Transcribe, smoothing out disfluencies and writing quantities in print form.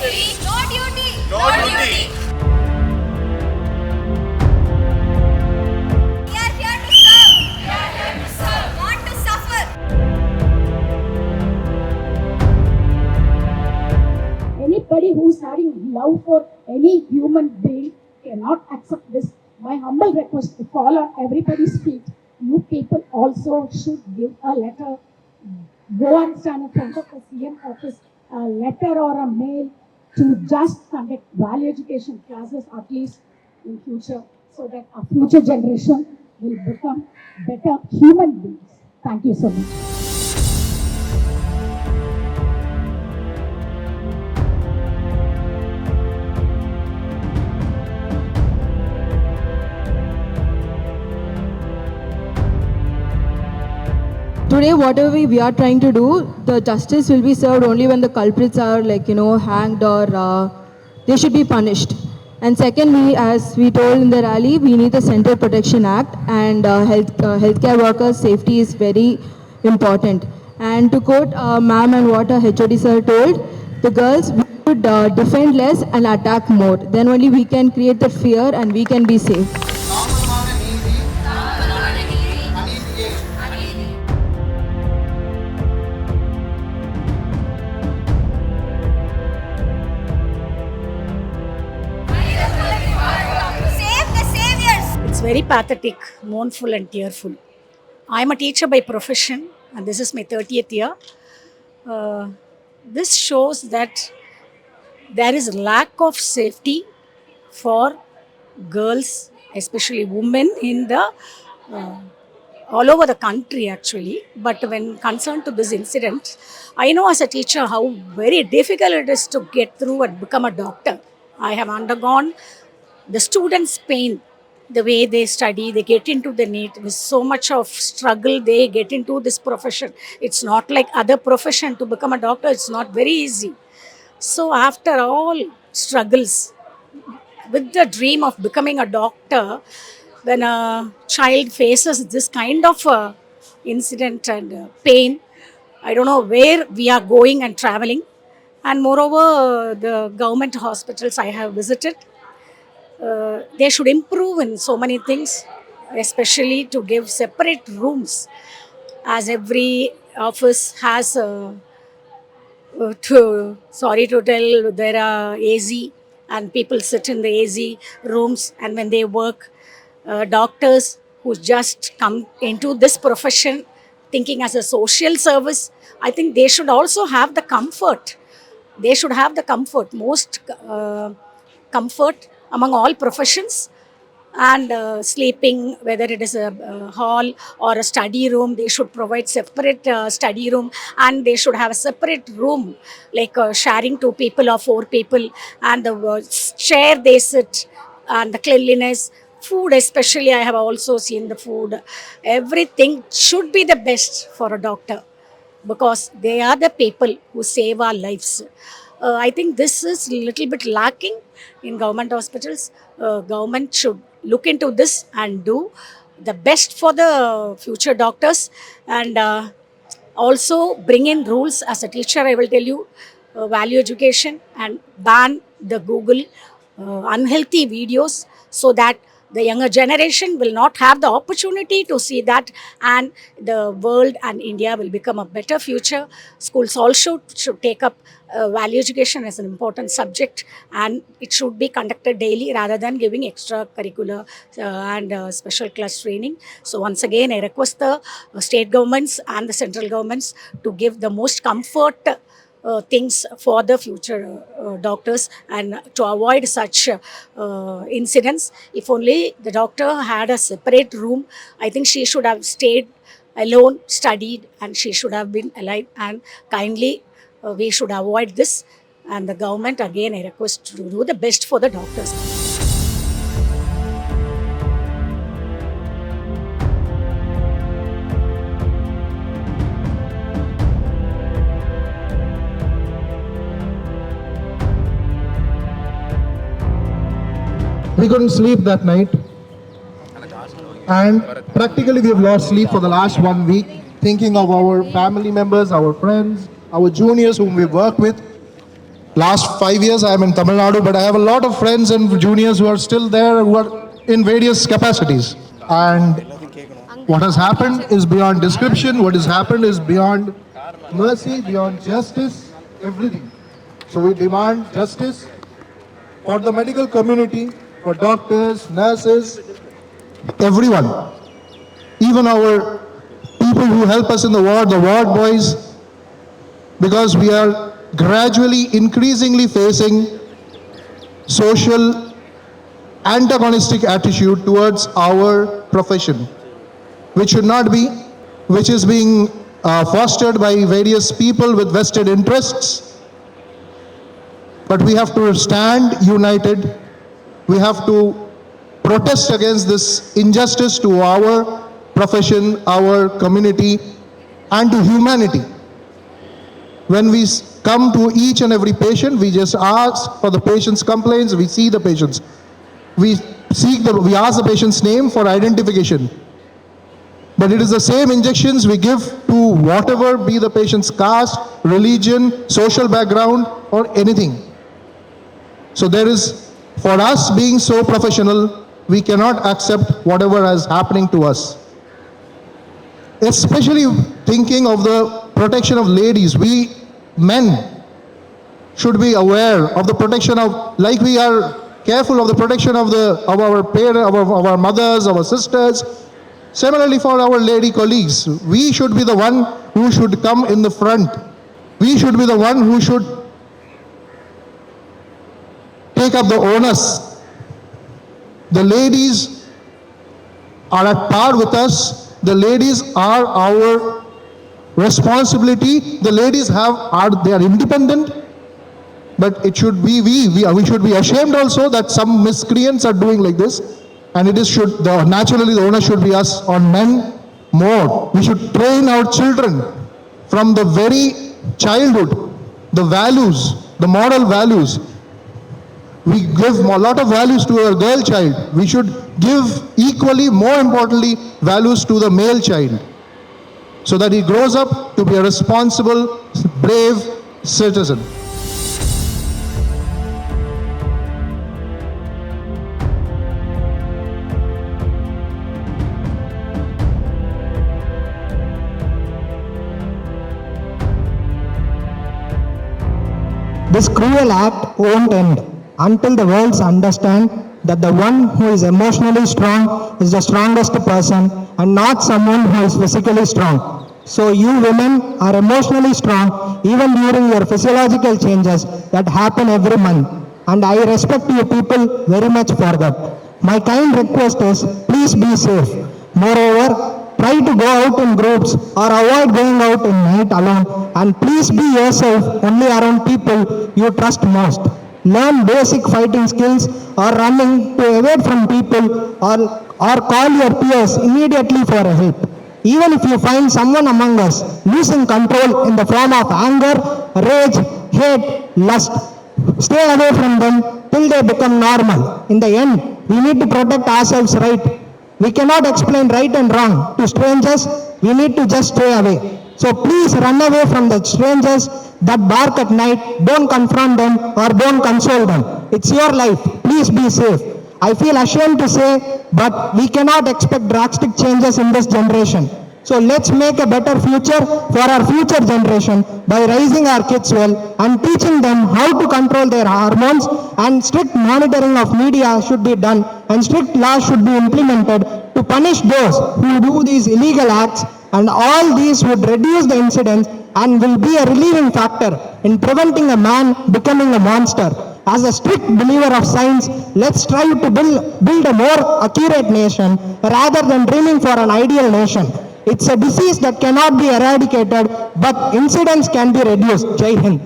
justice. No duty. No duty. We are here to serve. We are here to serve. Not to suffer. Anybody who's having love for any human being cannot accept this. My humble request to fall on everybody's feet. You people also should give a letter. Go and stand in front of the CM office, a letter or a mail to just conduct value education classes at least in future, so that our future generation will become better human beings. Thank you so much. Today, whatever we are trying to do, the justice will be served only when the culprits are hanged or they should be punished. And second, as we told in the rally, we need the Center Protection Act, and healthcare workers' safety is very important. And to quote ma'am and what our HOD sir told, the girls we should defend less and attack more. Then only we can create the fear and we can be safe. Save the saviors. It's very pathetic, mournful, and tearful. I'm a teacher by profession, and this is my 30th year. This shows that there is lack of safety for girls, especially women, in the all over the country actually. But when concerned to this incident, I know as a teacher how very difficult it is to get through and become a doctor. I have undergone the students' pain, the way they study, they get into the NEET, with so much of struggle, they get into this profession. It's not like other profession. To become a doctor, it's not very easy. So after all struggles, with the dream of becoming a doctor, when a child faces this kind of incident and pain, I don't know where we are going and traveling. And moreover, the government hospitals I have visited, they should improve in so many things, especially to give separate rooms, as every office has sorry to tell, there are AZ and people sit in the AZ rooms, and when they work, doctors who just come into this profession thinking as a social service, I think they should also have the comfort. They should have the comfort, most comfort among all professions, and sleeping, whether it is a hall or a study room, they should provide separate study room, and they should have a separate room, like sharing 2 people or 4 people, and the chair they sit, and the cleanliness, food especially. I have also seen the food. Everything should be the best for a doctor, because they are the people who save our lives. I think this is a little bit lacking in government hospitals. Government should look into this and do the best for the future doctors, and also bring in rules. As a teacher, I will tell you, value education, and ban the Google unhealthy videos, so that the younger generation will not have the opportunity to see that, and the world and India will become a better future. Schools also should take up value education as an important subject, and it should be conducted daily rather than giving extracurricular and special class training. So once again, I request the state governments and the central governments to give the most comfort things for the future doctors, and to avoid such incidents. If only the doctor had a separate room, I think she should have stayed alone, studied, and she should have been alive. And kindly, we should avoid this. And the government, again, I request to do the best for the doctors. We couldn't sleep that night, and practically we have lost sleep for the last 1 week, thinking of our family members, our friends, our juniors whom we work with. Last 5 years I am in Tamil Nadu, but I have a lot of friends and juniors who are still there, who are in various capacities. And what has happened is beyond description. What has happened is beyond mercy, beyond justice, everything. So we demand justice for the medical community, for doctors, nurses, everyone. Even our people who help us in the ward boys, because we are gradually, increasingly facing social antagonistic attitude towards our profession, which should not be, which is being fostered by various people with vested interests. But we have to stand united. We have to protest against this injustice to our profession, our community, and to humanity. When we come to each and every patient, we just ask for the patient's complaints, we see the patients. We ask the patient's name for identification. But it is the same injections we give to whatever be the patient's caste, religion, social background, or anything. So there is, for us being so professional, we cannot accept whatever is happening to us. Especially thinking of the protection of ladies. We men should be aware of the protection of, like we are careful of the protection of our parents, of our mothers, our sisters. Similarly, for our lady colleagues, we should be the one who should come in the front. We should be the one who should take up the onus. The ladies are at par with us. The ladies are our responsibility. The ladies they are independent, but it should be we should be ashamed also that some miscreants are doing like this. And naturally the onus should be us on men more. We should train our children from the very childhood, the values, the moral values. We give a lot of values to our girl child. We should give equally, more importantly, values to the male child, so that he grows up to be a responsible, brave citizen. This cruel act won't end until the world understands that the one who is emotionally strong is the strongest person and not someone who is physically strong. So you women are emotionally strong even during your physiological changes that happen every month. And I respect you people very much for that. My kind request is, please be safe. Moreover, try to go out in groups or avoid going out in night alone, and please be yourself only around people you trust most. Learn basic fighting skills or running to evade from people, or call your peers immediately for help. Even if you find someone among us losing control in the form of anger, rage, hate, lust, stay away from them till they become normal. In the end, we need to protect ourselves, right? We cannot explain right and wrong to strangers. We need to just stay away. So please run away from the strangers that bark at night. Don't confront them or don't console them. It's your life. Please be safe. I feel ashamed to say, but we cannot expect drastic changes in this generation. So let's make a better future for our future generation by raising our kids well and teaching them how to control their hormones, and strict monitoring of media should be done, and strict laws should be implemented to punish those who do these illegal acts, and all these would reduce the incidence and will be a relieving factor in preventing a man becoming a monster. As a strict believer of science, let's try to build a more accurate nation rather than dreaming for an ideal nation. It's a disease that cannot be eradicated, but incidence can be reduced. Jai Hind.